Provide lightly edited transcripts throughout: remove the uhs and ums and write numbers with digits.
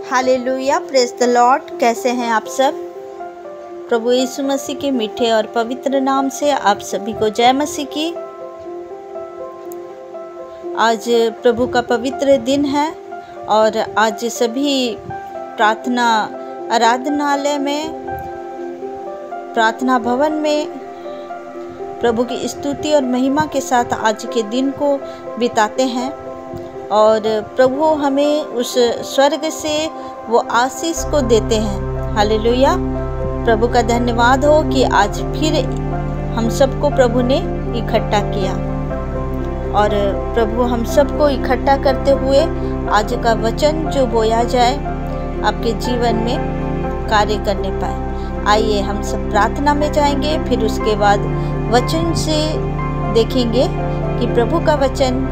Hallelujah, praise the Lord. कैसे हैं आप सब? प्रभु यीशु मसीह के मीठे और पवित्र नाम से आप सभी को जय मसीह की। आज प्रभु का पवित्र दिन है और आज सभी प्रार्थना आराधनालय में, प्रार्थना भवन में प्रभु की स्तुति और महिमा के साथ आज के दिन को बिताते हैं और प्रभु हमें उस स्वर्ग से वो आशीष को देते हैं। हालेलुया, प्रभु का धन्यवाद हो कि आज फिर हम सबको प्रभु ने इकट्ठा किया और प्रभु हम सबको इकट्ठा करते हुए आज का वचन जो बोया जाए आपके जीवन में कार्य करने पाए। आइए हम सब प्रार्थना में जाएंगे, फिर उसके बाद वचन से देखेंगे कि प्रभु का वचन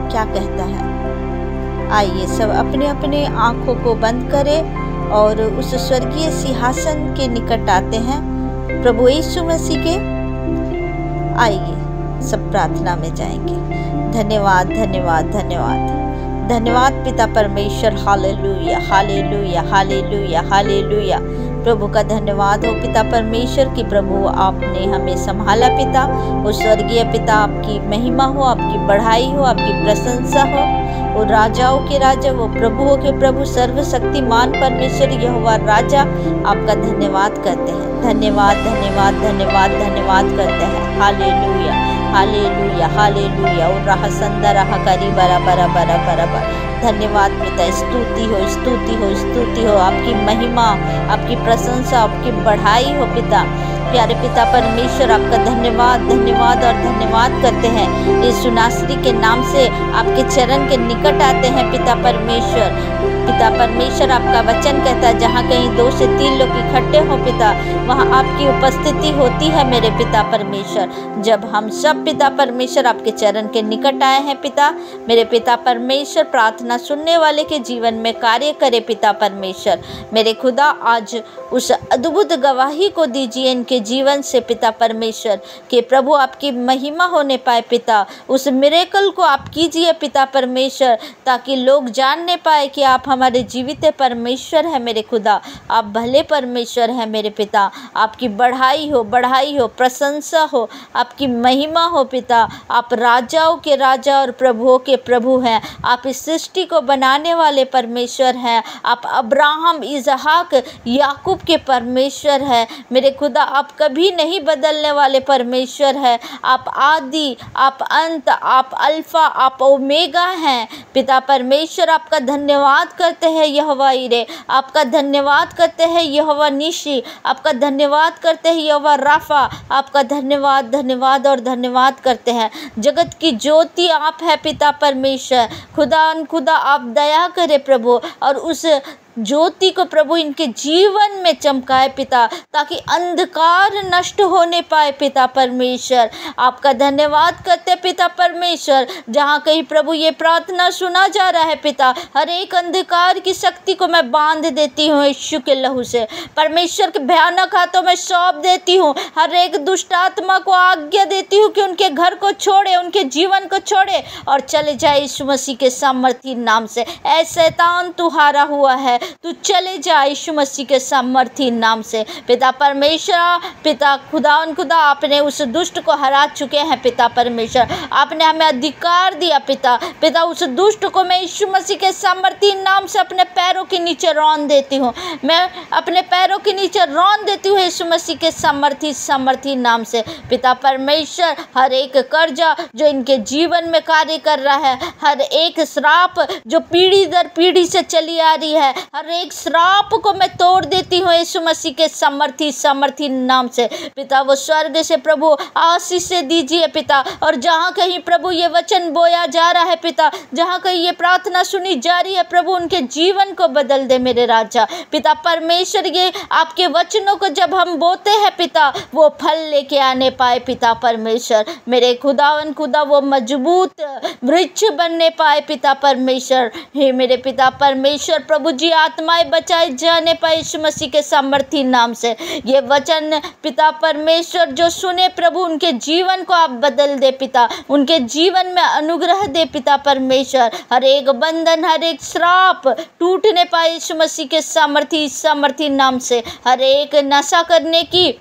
क्या कहता है। आइए सब अपने अपने आँखों को बंद करें और उस स्वर्गीय सिंहासन के निकट आते हैं प्रभु यीशु मसीह के। आइए सब प्रार्थना में जाएंगे। धन्यवाद धन्यवाद धन्यवाद धन्यवाद पिता परमेश्वर। हालेलुया हालेलुया हालेलुया हालेलुया। प्रभु का धन्यवाद हो पिता परमेश्वर कि प्रभु आपने हमें संभाला। पिता वो स्वर्गीय पिता, आपकी महिमा हो, आपकी बढ़ाई हो, आपकी प्रशंसा हो। वो राजाओं के राजा, वो प्रभुओं के प्रभु, सर्वशक्तिमान परमेश्वर यहोवा राजा, आपका धन्यवाद करते हैं। धन्यवाद धन्यवाद धन्यवाद धन्यवाद करते हैं। हालेलुया हालेलुया हालेलुया। और रहा संदर रहा करी बरा बरा बरा बरा बरा। धन्यवाद पिता, स्तुति हो स्तुति हो स्तुति हो। आपकी महिमा, आपकी प्रशंसा, आपकी बढ़ाई हो पिता। प्यारे पिता परमेश्वर, आपका धन्यवाद धन्यवाद और धन्यवाद करते हैं। यीशु नासरी के नाम से आपके चरण के निकट आते हैं पिता परमेश्वर। पिता परमेश्वर, आपका वचन कहता है जहाँ कहीं 2 से 3 लोग इकट्ठे हो पिता, वहाँ आपकी उपस्थिति होती है मेरे पिता परमेश्वर। जब हम सब पिता परमेश्वर आपके चरण के निकट आए हैं पिता, मेरे पिता परमेश्वर, प्रार्थना सुनने वाले के जीवन में कार्य करे पिता परमेश्वर। मेरे खुदा, आज उस अद्भुत गवाही को दीजिए इनके जीवन से पिता परमेश्वर, कि प्रभु आपकी महिमा होने पाए पिता। उस मिरेकल को आप कीजिए पिता परमेश्वर, ताकि लोग जानने पाए कि आप हमारे जीवित परमेश्वर है मेरे खुदा। आप भले परमेश्वर हैं मेरे पिता। आपकी बढ़ाई हो, प्रशंसा हो, आपकी महिमा हो पिता। आप राजाओं के राजा और प्रभुओं के प्रभु हैं। आप इस सृष्टि को बनाने वाले परमेश्वर हैं। आप अब्राहम, इसहाक, याकूब के परमेश्वर हैं मेरे खुदा। आप कभी नहीं बदलने वाले परमेश्वर हैं। आप आदि, आप अंत, आप अल्फा, आप ओमेगा हैं पिता परमेश्वर। आपका धन्यवाद करते हैं यहोवा इरे, आपका धन्यवाद करते हैं यहोवा निशी, आपका धन्यवाद करते हैं यहोवा राफा, आपका धन्यवाद धन्यवाद और धन्यवाद करते हैं। जगत की ज्योति आप है पिता परमेश्वर। खुदा आप दया करे प्रभु, और उस ज्योति को प्रभु इनके जीवन में चमकाए पिता, ताकि अंधकार नष्ट होने पाए पिता परमेश्वर। आपका धन्यवाद करते पिता परमेश्वर। जहाँ कहीं प्रभु ये प्रार्थना सुना जा रहा है पिता, हर एक अंधकार की शक्ति को मैं बांध देती हूँ यीशु के लहू से। परमेश्वर के भयानक हाथों में सौंप देती हूँ। हर एक दुष्ट आत्मा को आज्ञा देती हूँ कि उनके घर को छोड़े, उनके जीवन को छोड़े और चले जाए यीशु मसीह के सामर्थी नाम से। ऐ शैतान, तू हारा हुआ है, तू चले जा यीशु मसीह के सामर्थी नाम से। पिता परमेश्वर, पिता खुदा आपने उस दुष्ट को हरा चुके हैं पिता परमेश्वर। आपने हमें अधिकार दिया पिता। उस दुष्ट को मैं यीशु मसीह के सामर्थी नाम से अपने पैरों के नीचे रौंद देती हूँ। मैं अपने पैरों के नीचे रौंद देती हूँ यीशु मसीह के सामर्थी नाम से पिता परमेश्वर। हर एक कर्जा जो इनके जीवन में कार्य कर रहा है, हर एक श्राप जो पीढ़ी दर पीढ़ी से चली आ रही है, हर एक श्राप को मैं तोड़ देती हूँ यीशु मसीह के सामर्थी नाम से पिता। वो स्वर्ग से प्रभु आशीष से दीजिए पिता। और जहाँ कहीं प्रभु ये वचन बोया जा रहा है पिता, जहाँ कहीं ये प्रार्थना सुनी जा रही है प्रभु, उनके जीवन को बदल दे मेरे राजा पिता परमेश्वर। ये आपके वचनों को जब हम बोते हैं पिता, वो फल लेके आने पाए पिता परमेश्वर। मेरे खुदा वो मजबूत वृक्ष बनने पाए पिता परमेश्वर। हे मेरे पिता परमेश्वर, प्रभु जी आत्माएं बचाई जाने पाए यीशु मसीह के सामर्थी नाम से। ये वचन पिता परमेश्वर जो सुने प्रभु, उनके जीवन को आप बदल दे पिता, उनके जीवन में अनुग्रह दे पिता परमेश्वर। हर एक बंधन, हर एक श्राप टूटने पाए यीशु मसीह के सामर्थी नाम से। हर एक नशा करने की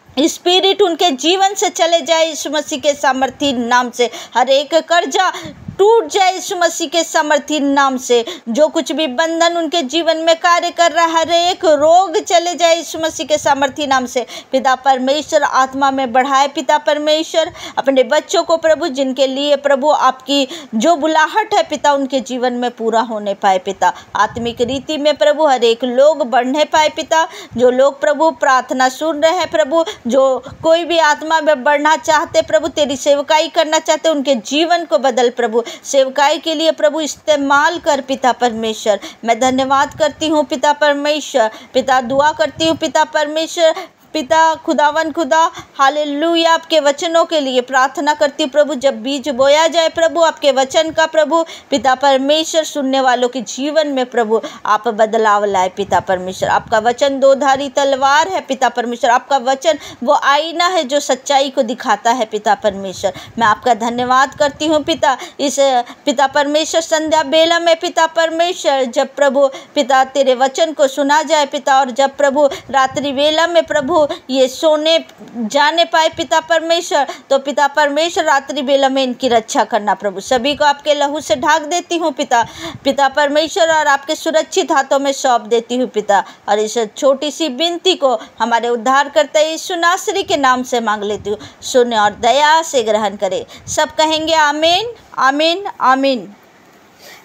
स्पिरिट उनके जीवन से चले जाए यीशु मसीह के सामर्थी नाम से। हर एक कर्जा टूट जाए यीशु मसीह के सामर्थी नाम से। जो कुछ भी बंधन उनके जीवन में कार्य कर रहा है, हर एक रोग चले जाए यीशु मसीह के सामर्थी नाम से। पिता परमेश्वर आत्मा में बढ़ाए पिता परमेश्वर अपने बच्चों को प्रभु, जिनके लिए प्रभु आपकी जो बुलाहट है पिता उनके जीवन में पूरा होने पाए पिता। आत्मिक रीति में प्रभु हर एक लोग बढ़ने पाए पिता। जो लोग प्रभु प्रार्थना सुन रहे हैं प्रभु, जो कोई भी आत्मा में बढ़ना चाहते प्रभु, तेरी सेवकाई करना चाहते, उनके जीवन को बदल प्रभु, सेवकाई के लिए प्रभु इस्तेमाल कर पिता परमेश्वर। मैं धन्यवाद करती हूँ पिता परमेश्वर, पिता दुआ करती हूँ पिता परमेश्वर, पिता खुदावन खुदा हालेलुया। आपके वचनों के लिए प्रार्थना करती प्रभु, जब बीज बोया जाए प्रभु आपके वचन का प्रभु पिता परमेश्वर, सुनने वालों के जीवन में प्रभु आप बदलाव लाए पिता परमेश्वर। आपका वचन दो-धारी तलवार है पिता परमेश्वर, आपका वचन वो आईना है जो सच्चाई को दिखाता है पिता परमेश्वर। मैं आपका धन्यवाद करती हूँ पिता, इस पिता परमेश्वर संध्या बेला में पिता परमेश्वर, जब प्रभु पिता तेरे वचन को सुना जाए पिता, और जब प्रभु रात्रि बेला में प्रभु ये सोने जाने पाए पिता परमेश्वर, तो पिता परमेश्वर रात्रि बेला में इनकी रक्षा करना प्रभु। सभी को आपके लहू से ढाक देती हूँ पिता परमेश्वर, और आपके सुरक्षित हाथों में सौंप देती हूँ पिता। और इस छोटी सी विनती को हमारे उद्धारकर्ता यीशु नासरी के नाम से मांग लेती हूँ, सुने और दया से ग्रहण करे। सब कहेंगे आमीन आमीन आमीन।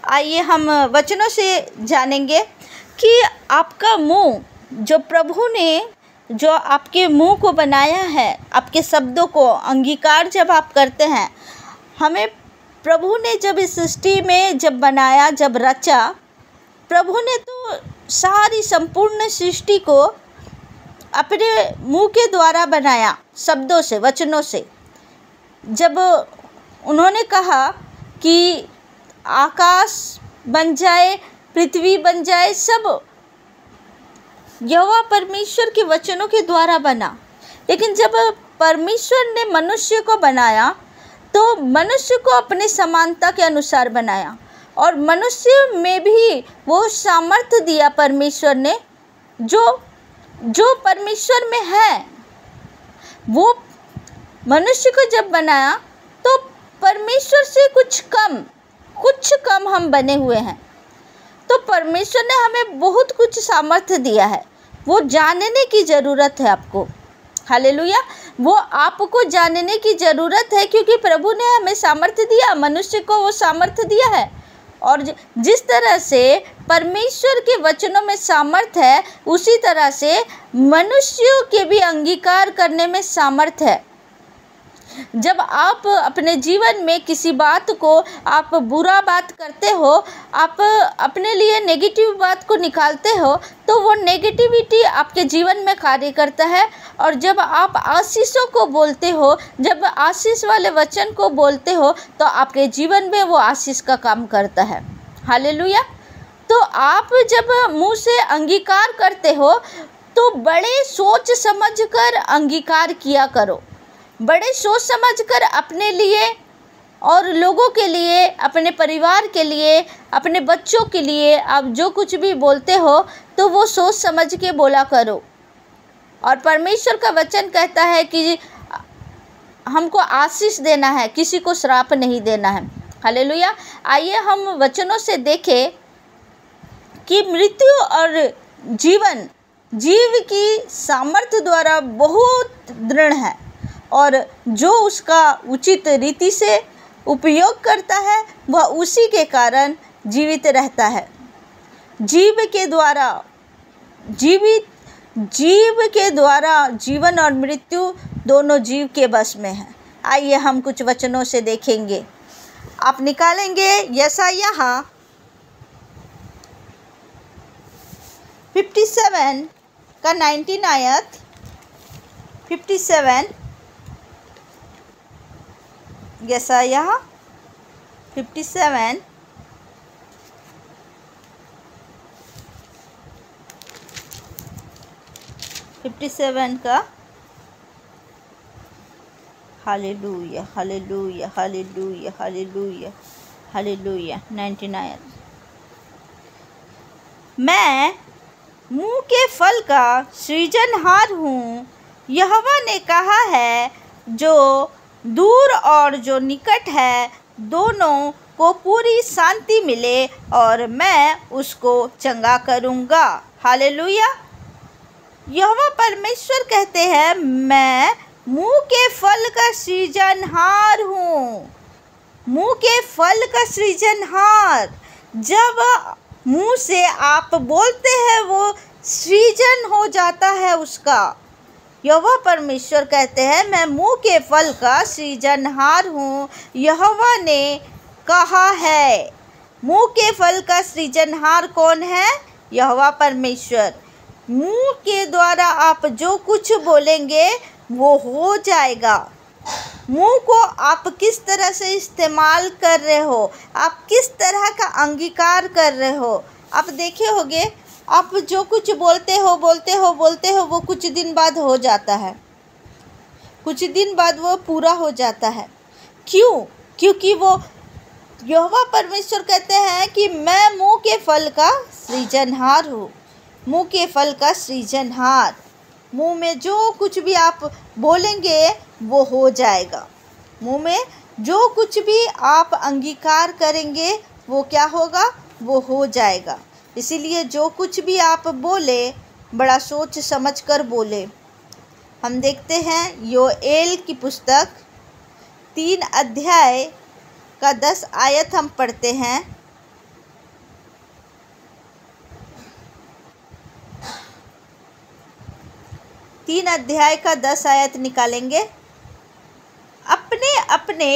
आइए हम वचनों से जानेंगे कि आपका मुंह, जो प्रभु ने जो आपके मुंह को बनाया है, आपके शब्दों को अंगीकार जब आप करते हैं, हमें प्रभु ने जब इस सृष्टि में जब बनाया, जब रचा, प्रभु ने तो सारी संपूर्ण सृष्टि को अपने मुंह के द्वारा बनाया, शब्दों से, वचनों से। जब उन्होंने कहा कि आकाश बन जाए, पृथ्वी बन जाए, सब यहोवा परमेश्वर के वचनों के द्वारा बना। लेकिन जब परमेश्वर ने मनुष्य को बनाया, तो मनुष्य को अपने समानता के अनुसार बनाया, और मनुष्य में भी वो सामर्थ्य दिया परमेश्वर ने, जो परमेश्वर में है। वो मनुष्य को जब बनाया तो परमेश्वर से कुछ कम हम बने हुए हैं। तो परमेश्वर ने हमें बहुत कुछ सामर्थ्य दिया है, वो जानने की ज़रूरत है आपको। हालेलुया, वो आपको जानने की ज़रूरत है, क्योंकि प्रभु ने हमें सामर्थ्य दिया, मनुष्य को वो सामर्थ्य दिया है। और जिस तरह से परमेश्वर के वचनों में सामर्थ्य है, उसी तरह से मनुष्यों के भी अंगीकार करने में सामर्थ्य है। जब आप अपने जीवन में किसी बात को आप बुरा बात करते हो, आप अपने लिए नेगेटिव बात को निकालते हो, तो वो नेगेटिविटी आपके जीवन में कार्य करता है। और जब आप आशीषों को बोलते हो, जब आशीष वाले वचन को बोलते हो, तो आपके जीवन में वो आशीष का काम करता है। हालेलुया। तो आप जब मुंह से अंगीकार करते हो, तो बड़े सोच समझकर अंगीकार किया करो। बड़े सोच समझकर अपने लिए और लोगों के लिए, अपने परिवार के लिए, अपने बच्चों के लिए आप जो कुछ भी बोलते हो, तो वो सोच समझ के बोला करो। और परमेश्वर का वचन कहता है कि हमको आशीष देना है, किसी को श्राप नहीं देना है। हालेलुया। आइए हम वचनों से देखें कि मृत्यु और जीव की सामर्थ्य द्वारा बहुत दृढ़ है, और जो उसका उचित रीति से उपयोग करता है, वह उसी के कारण जीवित रहता है। जीव के द्वारा जीवन और मृत्यु दोनों जीव के बस में है। आइए हम कुछ वचनों से देखेंगे। आप निकालेंगे यशायाह 57 का 19 आयत, 57 यशायाह 57 57 का हालेलुया हालेलुया हालेलुया हालेलुया हालेलुया। 99 मैं मुंह के फल का सृजनहार हूँ, यहोवा ने कहा है। जो दूर और जो निकट है दोनों को पूरी शांति मिले और मैं उसको चंगा करूँगा। हालेलुया। यहोवा परमेश्वर कहते हैं मैं मुंह के फल का सृजनहार हूँ। मुंह के फल का सृजनहार, जब मुंह से आप बोलते हैं वो सृजन हो जाता है उसका। यहोवा परमेश्वर कहते हैं मैं मुंह के फल का सृजनहार हूँ, यहोवा ने कहा है। मुंह के फल का सृजनहार कौन है? यहोवा परमेश्वर। मुंह के द्वारा आप जो कुछ बोलेंगे वो हो जाएगा। मुंह को आप किस तरह से इस्तेमाल कर रहे हो, आप किस तरह का अंगीकार कर रहे हो। आप देखे होंगे, आप जो कुछ बोलते हो वो कुछ दिन बाद हो जाता है, कुछ दिन बाद वो पूरा हो जाता है। क्यों? क्योंकि वो यहोवा परमेश्वर कहते हैं कि मैं मुंह के फल का सृजनहार हूँ। मुंह के फल का सृजनहार, मुंह में जो कुछ भी आप बोलेंगे वो हो जाएगा। मुंह में जो कुछ भी आप अंगीकार करेंगे वो क्या होगा? वो हो जाएगा। इसीलिए जो कुछ भी आप बोले बड़ा सोच समझ कर बोले। हम देखते हैं योएल की पुस्तक 3 अध्याय का 10 आयत हम पढ़ते हैं। तीन अध्याय का 10 आयत निकालेंगे। अपने अपने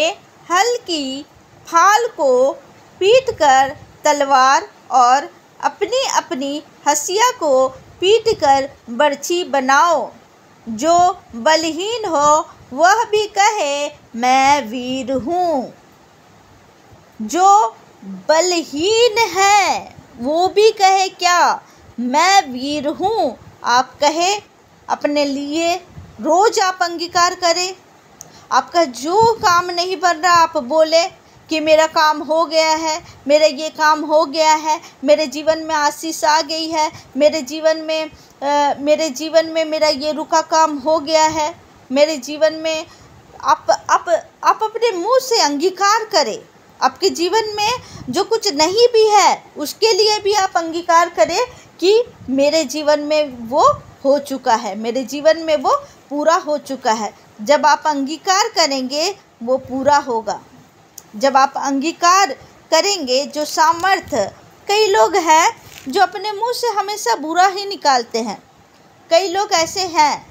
हल की फाल को पीट कर तलवार और अपनी अपनी हसिया को पीट कर बर्छी बनाओ। जो बलहीन हो वह भी कहे मैं वीर हूँ। जो बलहीन है वो भी कहे क्या? मैं वीर हूँ। आप कहे अपने लिए, रोज आप अंगीकार करें। आपका जो काम नहीं बन रहा आप बोले कि मेरा काम हो गया है, मेरा ये काम हो गया है, मेरे जीवन में आशीष आ गई है, मेरे जीवन में मेरा ये रुका काम हो गया है, मेरे जीवन में आप अपने मुंह से अंगीकार करें। आपके जीवन में जो कुछ नहीं भी है उसके लिए भी आप अंगीकार करें कि मेरे जीवन में वो हो चुका है, मेरे जीवन में वो पूरा हो चुका है। जब आप अंगीकार करेंगे वो पूरा होगा। जब आप अंगीकार करेंगे, जो सामर्थ्य, कई लोग हैं जो अपने मुंह से हमेशा बुरा ही निकालते हैं। कई लोग ऐसे हैं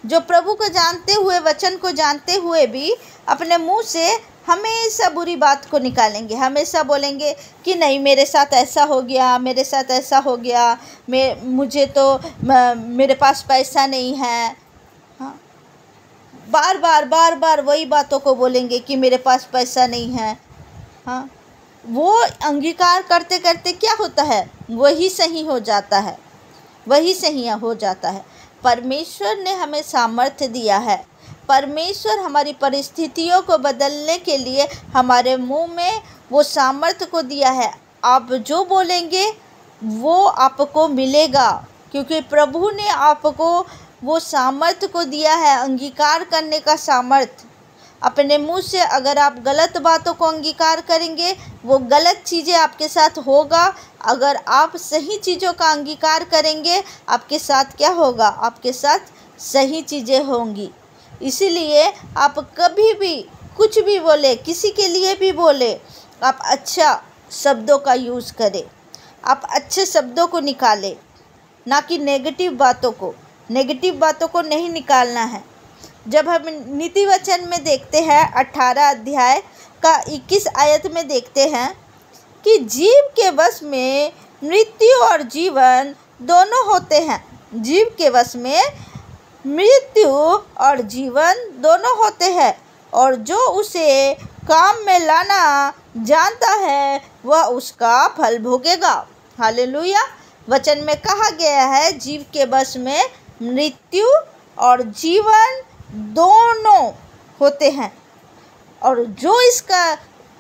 जो प्रभु को जानते हुए, वचन को जानते हुए भी अपने मुंह से हमेशा बुरी बात को निकालेंगे। हमेशा बोलेंगे कि नहीं मेरे साथ ऐसा हो गया, मेरे साथ ऐसा हो गया, मुझे तो मेरे पास पैसा नहीं है। हाँ, बार बार वही बातों को बोलेंगे कि मेरे पास पैसा नहीं है। हाँ, वो अंगीकार करते करते क्या होता है? वही सही हो जाता है, वही सही हो जाता है। परमेश्वर ने हमें सामर्थ्य दिया है। परमेश्वर हमारी परिस्थितियों को बदलने के लिए हमारे मुंह में वो सामर्थ्य को दिया है। आप जो बोलेंगे वो आपको मिलेगा, क्योंकि प्रभु ने आपको वो सामर्थ्य को दिया है, अंगीकार करने का सामर्थ्य। अपने मुंह से अगर आप गलत बातों को अंगीकार करेंगे वो गलत चीज़ें आपके साथ होगा। अगर आप सही चीज़ों का अंगीकार करेंगे आपके साथ क्या होगा? आपके साथ सही चीज़ें होंगी। इसीलिए आप कभी भी कुछ भी बोले, किसी के लिए भी बोले, आप अच्छा शब्दों का यूज़ करें। आप अच्छे शब्दों को निकालें, ना कि नेगेटिव बातों को। नेगेटिव बातों को नहीं निकालना है। जब हम नीति वचन में देखते हैं 18 अध्याय का 21 आयत में देखते हैं कि जीव के वश में मृत्यु और जीवन दोनों होते हैं। जीव के वश में मृत्यु और जीवन दोनों होते हैं, और जो उसे काम में लाना जानता है वह उसका फल भोगेगा। हालेलुया। वचन में कहा गया है जीव के वश में मृत्यु और जीवन दोनों होते हैं, और जो इसका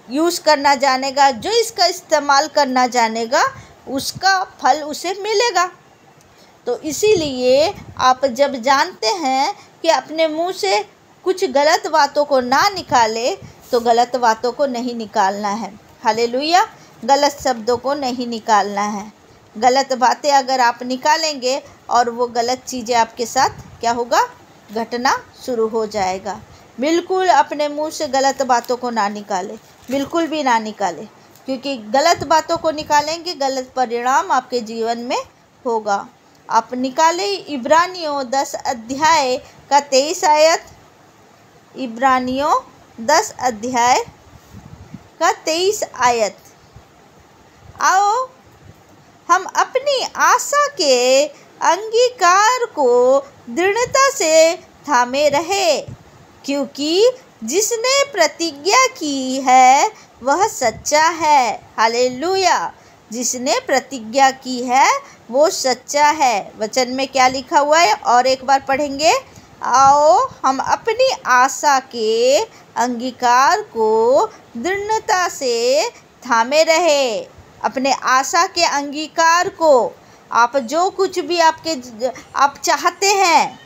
यूज़ करना जानेगा, जो इसका इस्तेमाल करना जानेगा, उसका फल उसे मिलेगा। तो इसीलिए आप जब जानते हैं कि अपने मुंह से कुछ गलत बातों को ना निकाले, तो गलत बातों को नहीं निकालना है। हालेलुया। गलत शब्दों को नहीं निकालना है। गलत बातें अगर आप निकालेंगे और वो गलत चीज़ें आपके साथ क्या होगा, घटना शुरू हो जाएगा। बिल्कुल अपने मुंह से गलत बातों को ना निकाले, बिल्कुल भी ना निकाले, क्योंकि गलत बातों को निकालेंगे, गलत परिणाम आपके जीवन में होगा। आप निकाले इब्रानियों 10 अध्याय का 23 आयत, इब्रानियों 10 अध्याय का 23 आयत। आओ हम अपनी आशा के अंगीकार को दृढ़ता से थामे रहे, क्योंकि जिसने प्रतिज्ञा की है वह सच्चा है। हालेलुया। जिसने प्रतिज्ञा की है वो सच्चा है। वचन में क्या लिखा हुआ है, और एक बार पढ़ेंगे। आओ हम अपनी आशा के अंगीकार को दृढ़ता से थामे रहे। अपने आशा के अंगीकार को, आप जो कुछ भी आप चाहते हैं,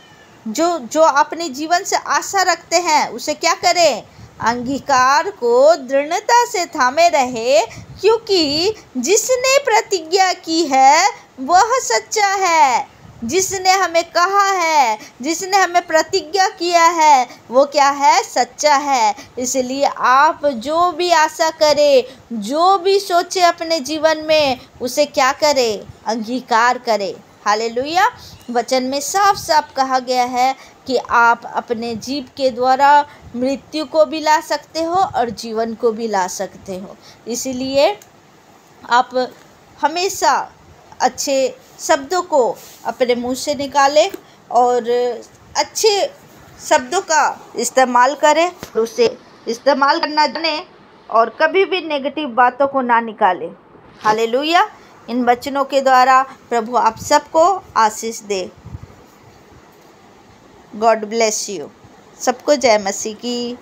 जो अपने जीवन से आशा रखते हैं, उसे क्या करें, अंगीकार को दृढ़ता से थामे रहे, क्योंकि जिसने प्रतिज्ञा की है वह सच्चा है। जिसने हमें कहा है, जिसने हमें प्रतिज्ञा किया है, वो क्या है, सच्चा है। इसलिए आप जो भी आशा करें, जो भी सोचे अपने जीवन में, उसे क्या करें, अंगीकार करें। हालेलुया। वचन में साफ साफ कहा गया है कि आप अपने जीव के द्वारा मृत्यु को भी ला सकते हो और जीवन को भी ला सकते हो। इसलिए आप हमेशा अच्छे शब्दों को अपने मुंह से निकालें और अच्छे शब्दों का इस्तेमाल करें, उसे इस्तेमाल करना जाने और कभी भी नेगेटिव बातों को ना निकालें। हालेलुया। इन वचनों के द्वारा प्रभु आप सबको आशीष दे। God bless you. सबको जय मसीह की।